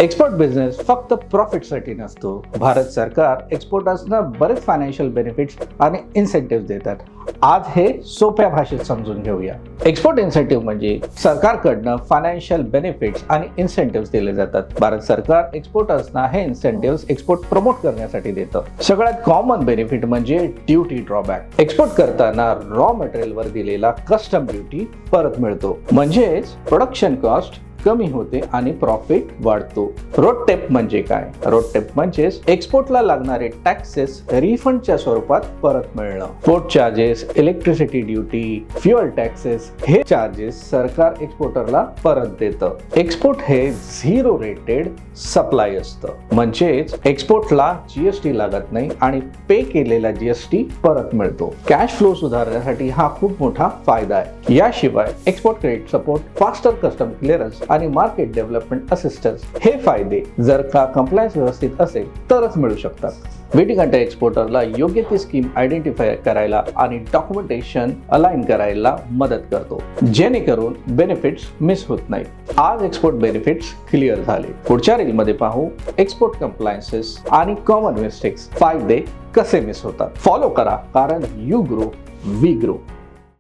Export business फक्त प्रॉफिटसाठी नसतो. भारत सरकार एक्सपोर्टर्सना बरेच फायनान्शियल बेनिफिट्स आणि इन्सेंटिव्ह देतात. आज हे सोप्या भाषेत समजून घेऊया. एक्सपोर्ट इन्सेंटिव्ह म्हणजे सरकारकडनं फायनान्शियल बेनिफिट्स आणि इन्सेंटिव्ह दिले जातात. भारत सरकार एक्सपोर्टर्सना हे इन्सेंटिव्ह एक्सपोर्ट प्रमोट करण्यासाठी देतं. सगळ्यात कॉमन बेनिफिट म्हणजे ड्युटी ड्रॉबॅक. एक्सपोर्ट करताना रॉ मटेरियलवर दिलेला कस्टम ड्युटी परत मिळतो. म्हणजेच प्रोडक्शन कॉस्ट कमी होते आणि प्रॉफिट वाढतो. रोड टेप म्हणजे काय? रोड टेप म्हणजे एक्सपोर्टला लागणारे टॅक्सेस रिफंडच्या स्वरूपात परत मिळणं. Port charges, electricity duty, fuel taxes हे चार्जेस सरकार एक्सपोर्टरला परत देतं. एक्सपोर्ट हे झिरो रेटेड सप्लाय असतं. म्हणजेच एक्सपोर्टला जीएसटी लागत नाही आणि पे केलेला जीएसटी परत मिळतो. कॅश फ्लो सुधारण्यासाठी हा खूप मोठा फायदा आहे. याशिवाय export credit support, faster custom clearance आणि मार्केट डेव्हलपमेंट असिस्टन्स हे फायदे जर का कंप्लायन्स व्यवस्थित असेल तरच मिळू शकतात. वेटिंग अंडर एक्सपोर्टरला योग्य ती स्कीम आयडेंटिफाय करायला आणि डॉक्युमेंटेशन अलाइन करायला मदत करतो, जेणेकरून बेनिफिट्स मिस होत नाहीत. आज एक्सपोर्ट बेनिफिट्स क्लिअर झाले. पुढच्या रीलमध्ये पाहू एक्सपोर्ट कंप्लायन्सेस आणि कॉमन मिस्टेक्स, फायदे कसे मिस होतात. फॉलो करा, कारण यू ग्रो वी ग्रो.